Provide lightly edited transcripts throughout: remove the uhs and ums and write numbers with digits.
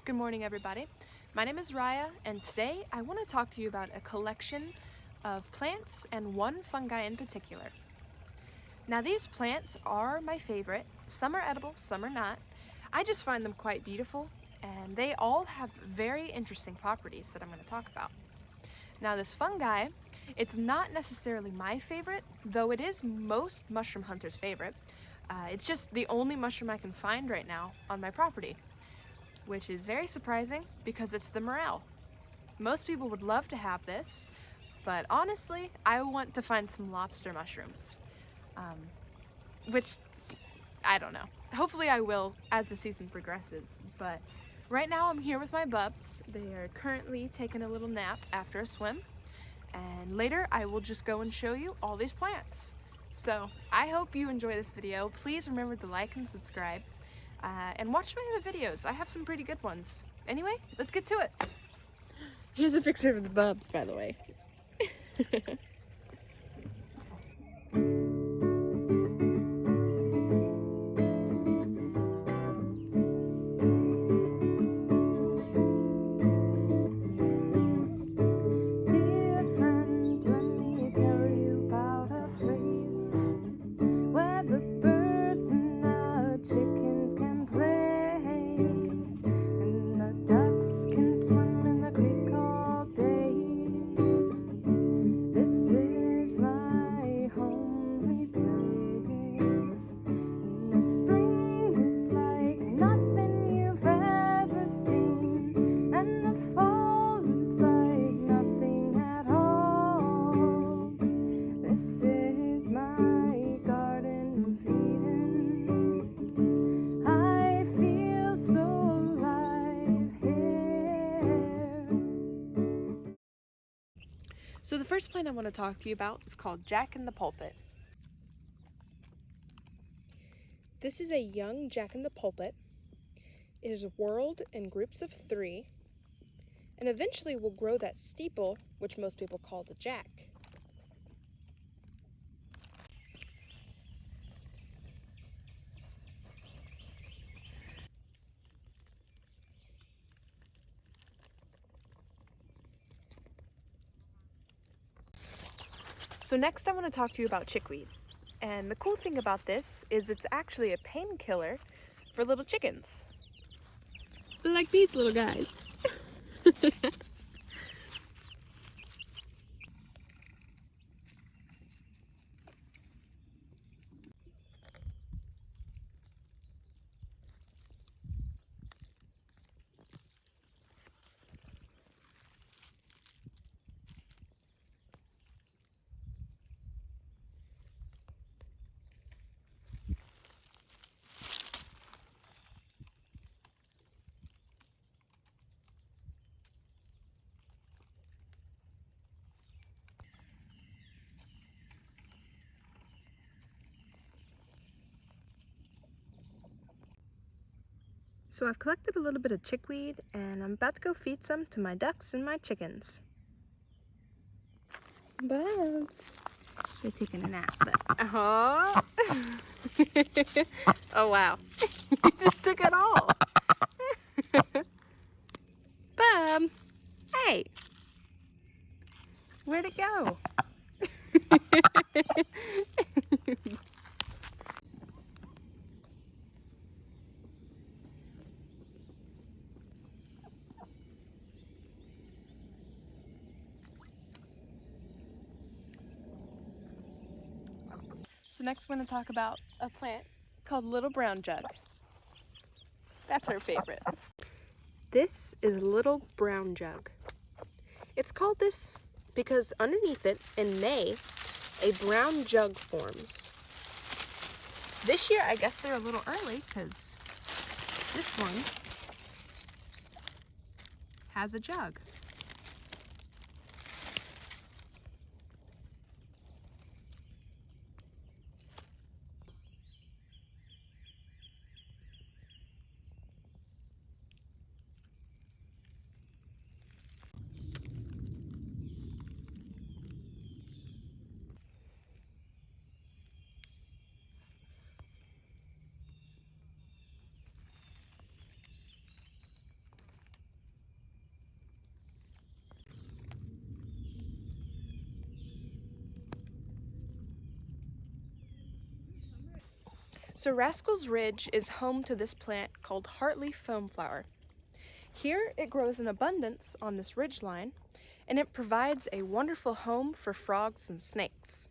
Good morning, everybody. My name is Raya, and today I want to talk to you about a collection of plants and one fungi in particular. Now, these plants are my favorite. Some are edible, some are not. I just find them quite beautiful, and they all have very interesting properties that I'm going to talk about. Now, this fungi, it's not necessarily my favorite, though it is most mushroom hunters' favorite. It's just the only mushroom I can find right now on my property, which is very surprising because it's the morel. Most people would love to have this, but honestly, I want to find some lobster mushrooms, which I don't know. Hopefully I will as the season progresses, but right now I'm here with my bubs. They are currently taking a little nap after a swim, and later I will just go and show you all these plants. So I hope you enjoy this video. Please remember to like and subscribe. And watch my other videos. I have some pretty good ones. Anyway, let's get to it. Here's a picture of the bubs, by the way. Dear friends, let me tell you about a place where the birds and the chickens can play, and the ducks can swim in the creek all day. This is my homely place, and the spring is like nothing you've ever seen, and the fall is like nothing at all. This is my garden of Eden. I feel so alive here. So the first plant I want to talk to you about is called Jack in the Pulpit. This is a young Jack in the Pulpit. It is whorled in groups of 3, and eventually will grow that steeple, which most people call the Jack. So next I want to talk to you about chickweed. And the cool thing about this is it's actually a painkiller for little chickens. Like these little guys. So I've collected a little bit of chickweed, and I'm about to go feed some to my ducks and my chickens. Bubs. They're taking a nap, but oh, oh wow. You just took it all. Bub, hey, where'd it go? So next we're going to talk about a plant called Little Brown Jug. That's her favorite. This is Little Brown Jug. It's called this because underneath it, in May, a brown jug forms. This year, I guess they're a little early because this one has a jug. So Rascal's Ridge is home to this plant called heartleaf foamflower. Here it grows in abundance on this ridgeline, and it provides a wonderful home for frogs and snakes.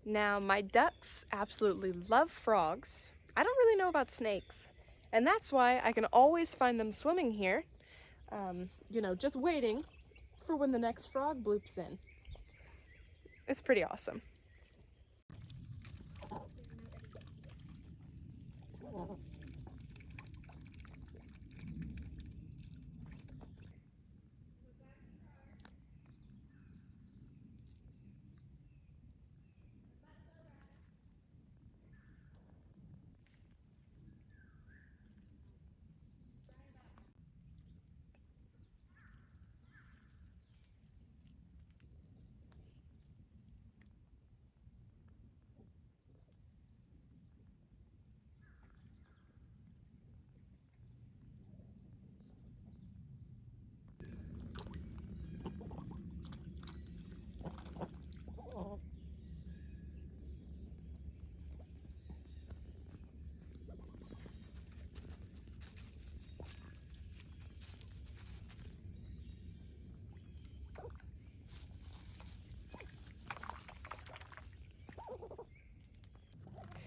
Now, my ducks absolutely love frogs. I don't really know about snakes, and that's why I can always find them swimming here, just waiting for when the next frog bloops in. It's pretty awesome.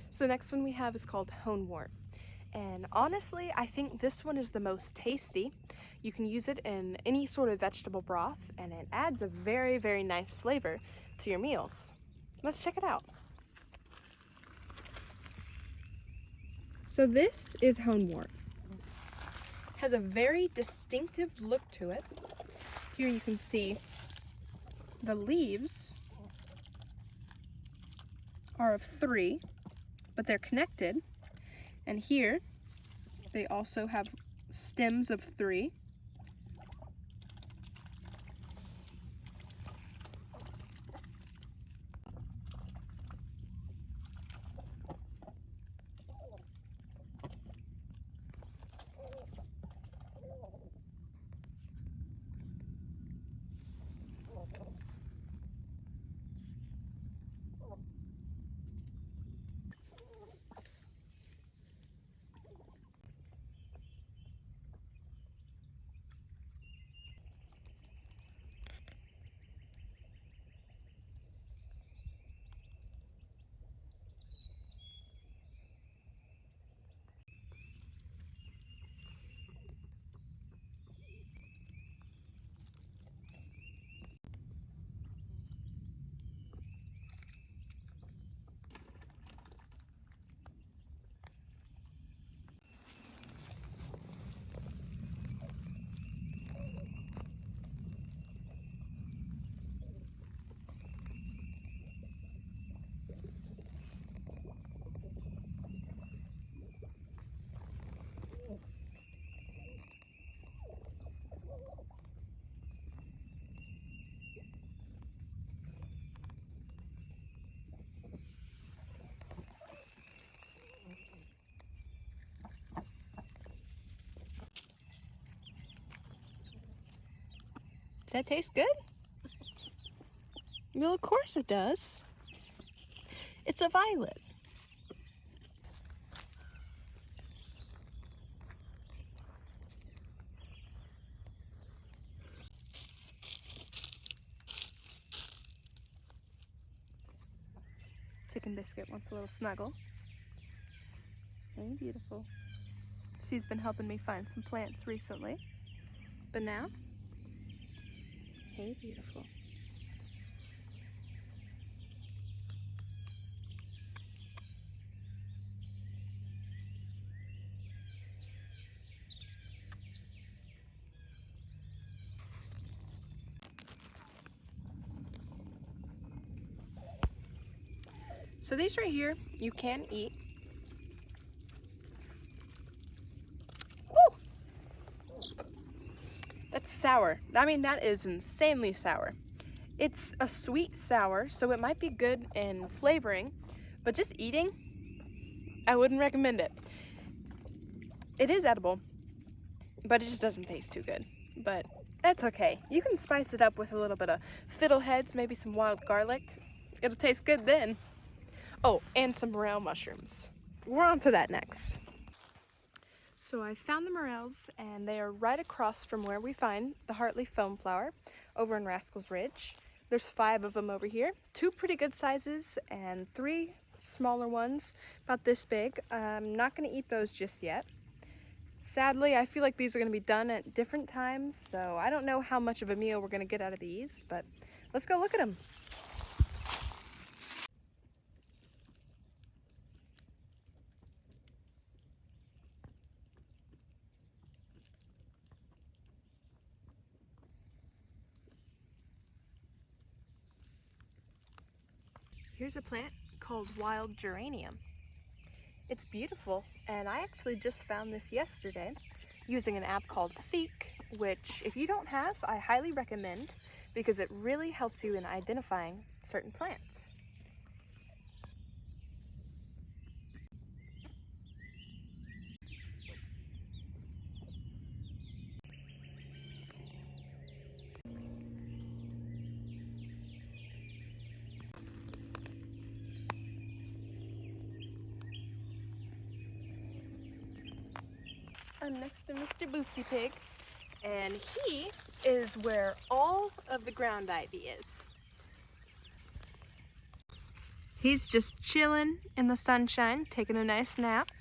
So the next one we have is called honewort. And honestly, I think this one is the most tasty. You can use it in any sort of vegetable broth, and it adds a very, very nice flavor to your meals. Let's check it out. So this is honewort. Has a very distinctive look to it. Here you can see the leaves are of 3, but they're connected. And here they also have stems of 3. Does that taste good? Well, of course it does. It's a violet. Chicken Biscuit wants a little snuggle. Very beautiful. She's been helping me find some plants recently. But now, hey, beautiful. So these right here, you can eat. Woo! That's sour. I mean, that is insanely sour. It's a sweet sour, so it might be good in flavoring, but just eating, I wouldn't recommend it. It is edible, but it just doesn't taste too good. But that's okay. You can spice it up with a little bit of fiddleheads, maybe some wild garlic. It'll taste good then. Oh, and some morel mushrooms. we're on to that next. So I found the morels, and they are right across from where we find the heartleaf foam flower over in Rascal's Ridge. There's 5 of them over here, 2 pretty good sizes and 3 smaller ones about this big. I'm not going to eat those just yet. Sadly, I feel like these are going to be done at different times, so I don't know how much of a meal we're going to get out of these, but let's go look at them. Here's a plant called wild geranium. It's beautiful, and I actually just found this yesterday using an app called Seek, which if you don't have, I highly recommend because it really helps you in identifying certain plants. I'm next to Mr. Bootsy Pig, and he is where all of the ground ivy is. He's just chilling in the sunshine, taking a nice nap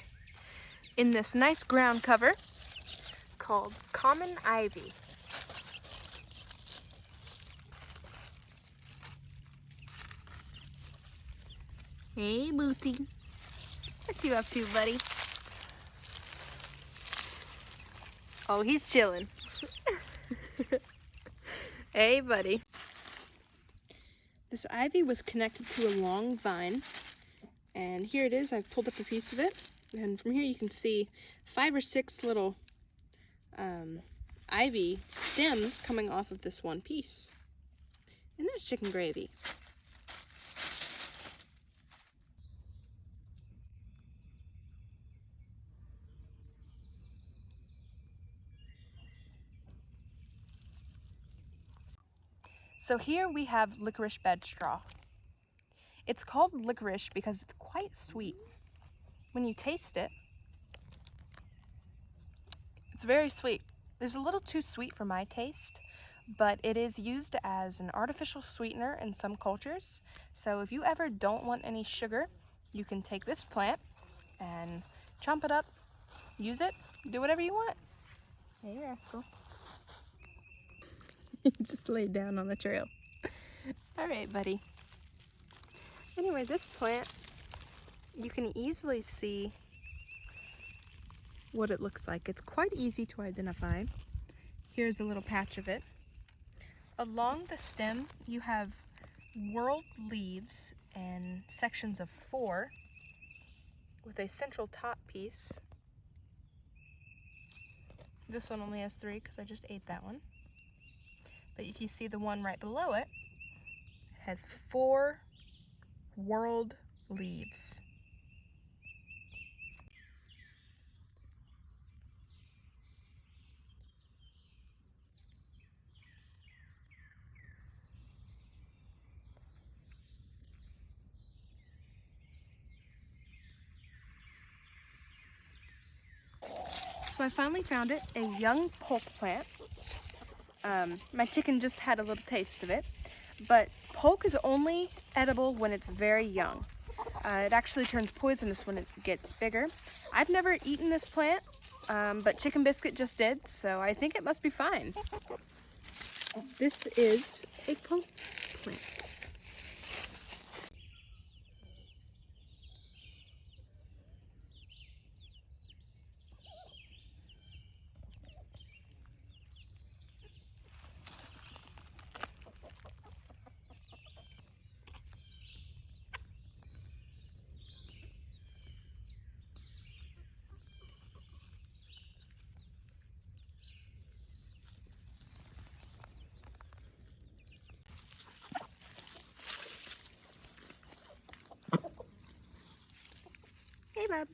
in this nice ground cover called common ivy. Hey, Bootsy. What you up to, buddy? Oh, he's chilling. Hey, buddy. This ivy was connected to a long vine, and here it is. I've pulled up a piece of it, and from here you can see 5 or 6 little ivy stems coming off of this one piece. And there's chicken gravy. So here we have licorice bed straw. It's called licorice because it's quite sweet. When you taste it, it's very sweet. It's a little too sweet for my taste, but it is used as an artificial sweetener in some cultures. So if you ever don't want any sugar, you can take this plant and chomp it up, use it, do whatever you want. Hey, Rascal. He just laid down on the trail. All right, buddy. Anyway, this plant, you can easily see what it looks like. It's quite easy to identify. Here's a little patch of it. Along the stem, you have whorled leaves and sections of 4 with a central top piece. This one only has 3 because I just ate that one. But if you see the one right below it, it has 4 whorled leaves. So I finally found it, a young pulp plant. My chicken just had a little taste of it, but polk is only edible when it's very young. It actually turns poisonous when it gets bigger. I've never eaten this plant, but Chicken Biscuit just did, so I think it must be fine. This is a polk plant. Hey, bub.